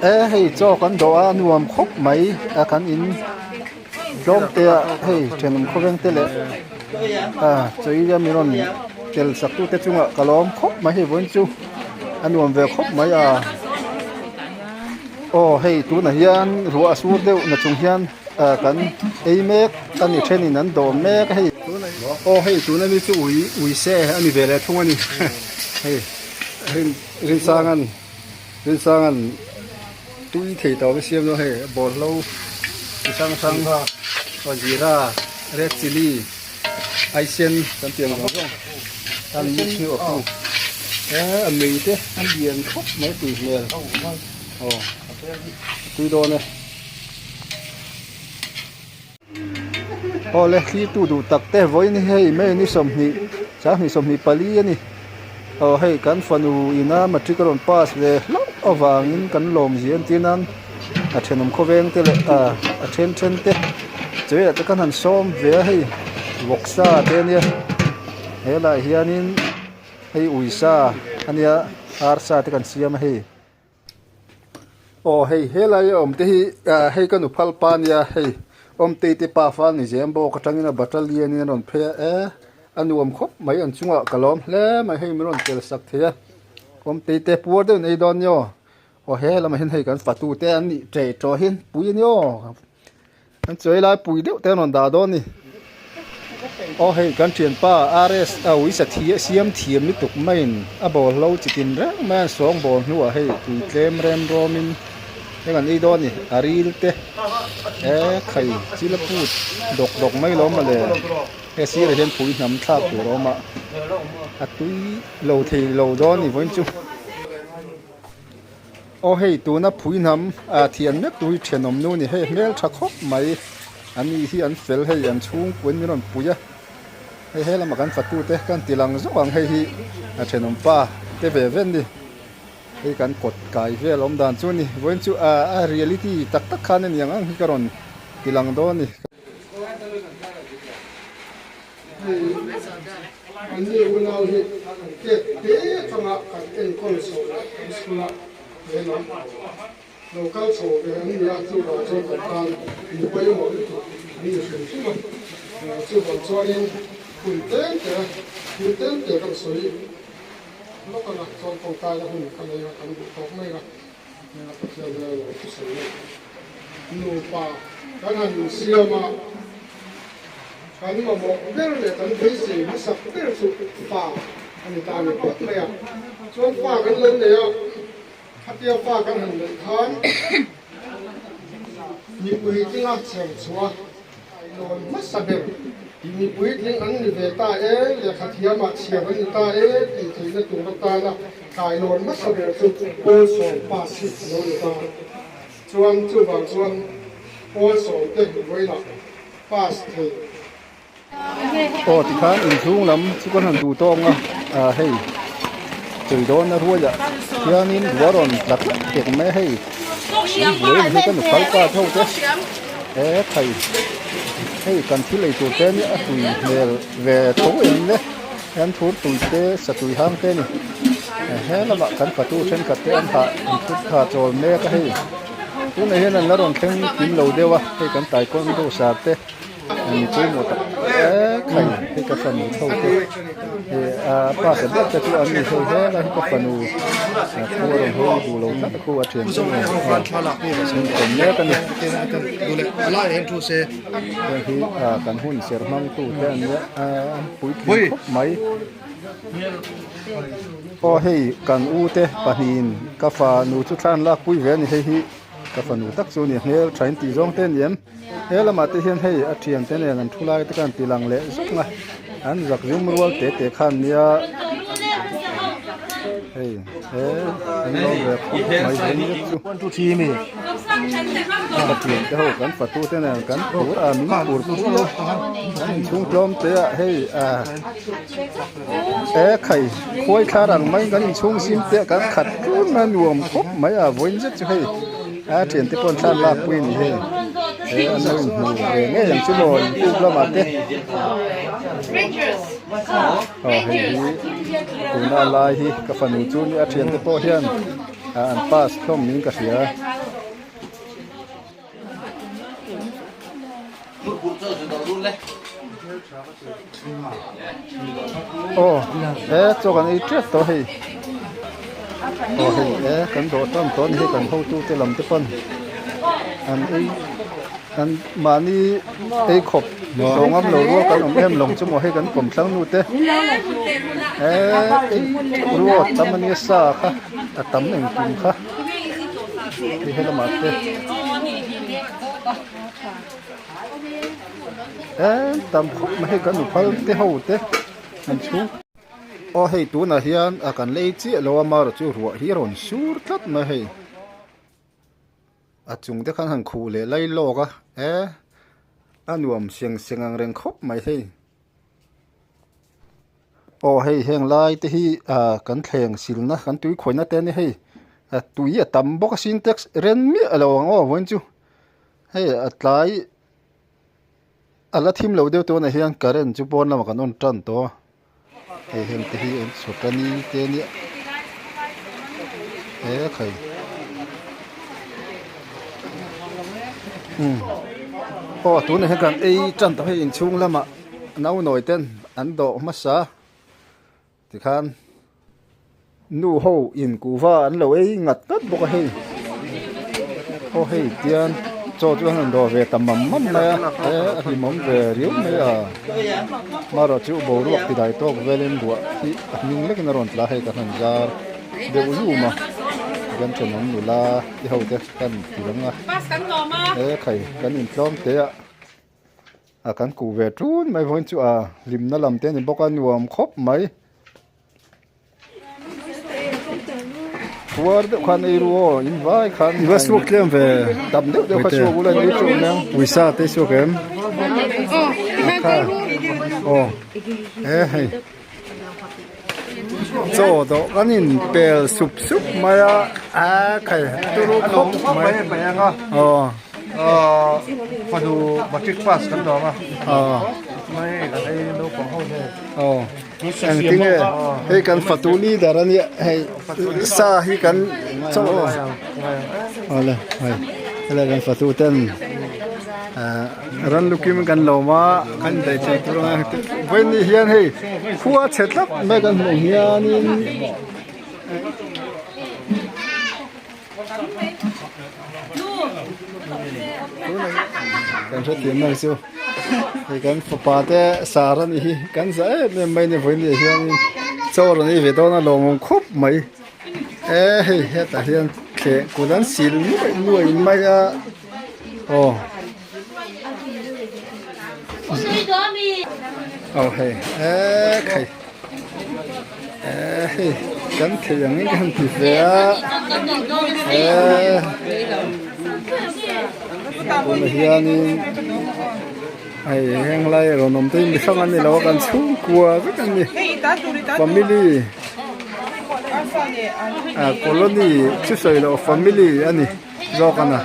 hei cho kan do a nuam khop mai a kan in dom te hei thenum khoweng te le choi ya miron tel saktu te chunga kalom khop mai hei bon chu anuam ve khop mai hei tu na hian ruwa sur deuh na chung hian kan eimek ani thenin an dom mek hei hei tu na mi chu ui se ani vele thung ani hei rin sangan tui thei to cái xiêm nó hei bột lâu sang zira red chili Asian kan tiang rong tan mix ni oku an mei te an bian khop mai tui mel tui do ne le khi tu du tak te voi ni hei me ni som ni pali ani hei kan fanu ina matrikaron pass le lo awangin kan lom zian tinan a thenum khoweng te le a then te choi ta kan han som ve hei voksa te nia hela hianin hei uisa ania arsa te kan siam hei hei hela om te hi hei kan uphal pa nia hei om te pa fa ni zembo ka tangina battalion ni non phe anuam khop mai an chunga kalom hle mai hei miron tel sak thia om te puar de nei don yo hela ma hin hei kan fatu te an ni tre tro hin pui ni an choi lai pui de te non da don ni hei kan thian pa rs ui sa thia siam thiam ni tuk main a bol lo chitin ra ma song bol nu hei tui tlem rem romin hei kan ei don ni aril te khai chila put dok mai lo ma le si ra hian pui nam thak tu ro ma tui lo thei lo don ni voin chu hei tu na pui nam thian mek tui thenom nu ni hei mel tha khop mai ani hi an fel hei an chung pun ni ron puya hei lama kan fatu te kan tilang zawang hei hi thenom pa te ve ven ni hei kan kot kai vel om dan chu ni voin chu reality tak khan ni ang hi karon tilang do ni ani unau hi te changa kan en kol so skula ena local so ve ani ya chu ba chu kan ni pa yo mo ni shin shin chu ba chu ni kun ten te kan so ni lo kan so ko ka ya hun kan ya kan bu tok mai ga na pa cha da lo so ni no pa kan han sia ma kan ma mo ber le kan thei si ma sak ber su pa ani ta ni pot le ya chuan pa kan len le ya hatia pa kan han le khan ni pui ting a cheng chua non ma sa ber ni pui ting an ni ve ta le khathia ma chiam ani ta ti ti na tu na ta na kai non ma sa ber su po so pa si no ta chuan chu bang chuan po so te voi na pas the ti khan in chung lam chu kan han du tong hei choi don na ruya hianin waron lak tek me hei voi ni kan phal pa thau te thai hei kan thi lei tur te ni a tui mel ve tho en le an thur tui te sa tui hang te ni lama kan patu then ka te an ha in thut kha chol me ka hei tu nei hian an la ron theng tin lo dewa hei kan tai kon do sa te ani chu mo ta khai hei ka fan thau te pa sa da chu an ni thau he la ka fanu ko ron ho du lo ta ko a then chu fan thala ni sin kon me ka ni du le ala hen tu se hi kan hun ser mang tu te an ya pui mai hei kan u te pahin ka fa nu chu than la pui ve ni hei hi ka fa nu tak chu ni hel train ti zong ten yem helama te hian hei a thian te nen an thulai te kan tilang le zokna an zak zum rual te khan nia hei an lo ve mai hen chu 1 2 3mi ka tian te ho kan fa tu te nen kan pur min pur pu lo an chung plom te hei khai khoi kharang mai kan chung sim te kan khat tu na nuam khop mai voin jet chu hei thian te pon than la pui ni hei an lo nu ve nge yang chu lon pu la ma te hei tu na lai hi ka fa nu chu ni a thian te po hian an pass thom min ka sia โอ้โจกันไอ้เจ็ดตัวให้โอ้ให้กันโดดต้นให้กันเข้าตู้เตลำเตปนอันมานี่ไอ้ขบลงอ้ำลงกันอมลงชั่วโมงให้กันผมตั้งนู่นเต้ไอ้รัวตำมันนี่ซาค่ะตำหนึ่งกินค่ะที่ให้ละหมาดเต้ตำขบมาให้กันหนูพัลเต้หูเต้มันชูโอ้ให้ตัวน่ะเฮียนอาการเลยจีเรามาเราจูรัวเฮียรอนชูร์ทัดมาให้อาจุงเด็กขันหันคูเลยไล่โลกอันวมเสียงเร่งคบไม่ใช่โอ้ให้แหงไล่ที่กันแข่งสิลนะกันตุยข่อยน่ะเต้นให้ตุยตำบอกซินเท็กซ์เรนมีอะไรวะอ๋อวันจูให้ไล่alla team lo deu to na hian current chu pon lama kan on tran to he hem te hi en sotani te ni khai o tu na kan ei tran to he in chung lama nau noi ten an do ma sa ti khan nu ho in ku wa an lo ei ngat tat bo ka he o he tian cho chú hắn đồ về tầm mắm thì mắm về riếu mấy mà rồi chú bầu ruột thì đại to về lên đũa thì mình lấy cái nó là hay cả thằng ra đều uống mà gần chân mắm nhiều là đi hậu thế cần thì lắm à khẩy cần in lom thế cần cụ về trốn mấy vốn chú lim nó làm thế thì bóc ăn nuông khóc mấy What can I do? Invite can. Invest work them về đầm nước đều có số của lên đi chỗ nào. We saw this số game. Hey. So đó cái nhìn bèo sụp mà cái tôi lúc không mấy anh à. PhảiดูMagic Passกันต่อมาไม่กันไอ้ลูกของเขาเนี่ยอันที่เนี่ยให้กันฟัตูลีดารันเนี่ยให้ซาให้กันโซ่เอาเลยให้กันฟัตูเต้นรันลูกิมกันโลมากันได้ใจตรงนั้นเว้นนี่เฮียนให้ขัวเช็ดลับไม่กันหงเฮียนี่กันชัดเจนมากสิวให้กันฝาเตะสารนี่กันใส่ไม่เนี่ยวันนี้เฮียนโซ่นี่เวทนาลงครบไหมเฮ้ยแต่เฮียนเขะกูนั้นสิลรวยไม่โอ้เอาให้ใครกันเขียงนี่กันผิดแล้วคนเฮียนี่ไอ้แห้งไรเราหนุ่มตีนไปช่องอันนี้เรากันสู้กลัวก็กันนี่family colony ชื่อใส่เรา family อันนี้รอกันนะ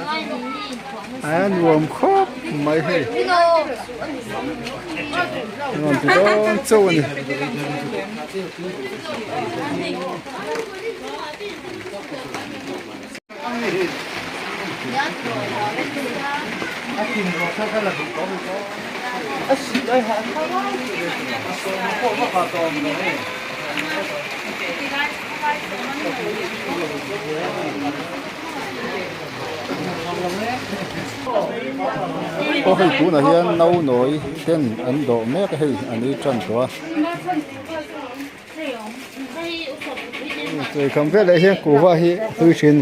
อันรวมครบไม่ให้นอนที่ต้องโจ้นี่โอ้ยกูน่ะเฮียนเน่าหน่อยเต้นอันโดแม่ก็ให้อันนี้จันตัวจะคำเพื่ออะไรเฮียกูว่าเฮียตื้อชิน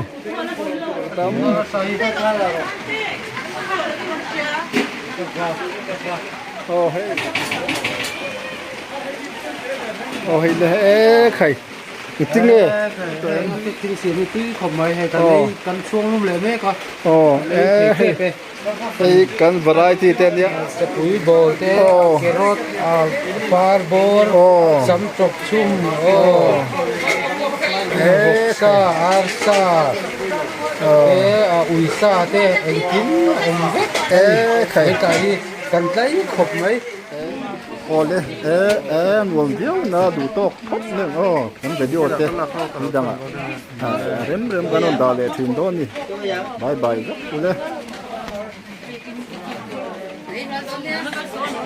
โอ้เฮ้เลยใครจริงเลยจริงสินี่ตีขมไม่ให้กันนี่กันช่วงลุ่มเลยแม่ก็ไอ้กันวาไรตี้เต้นเนี่ยปุ๋ยโบเต้แครอทฟาร์บอร์สัมตกชุ่มซาอาร์ซาอุยซาเต้เอ็งกินเอ็งเวทใครกันนี่กันได้ขมไหมโอ้เลยรวมเดียวนะดูโต๊ะครบเนี่ยมันเป็นยอดเต้นี่ดังเริ่มกันนอนดาเลยถึงโดนนี่บายครับเลย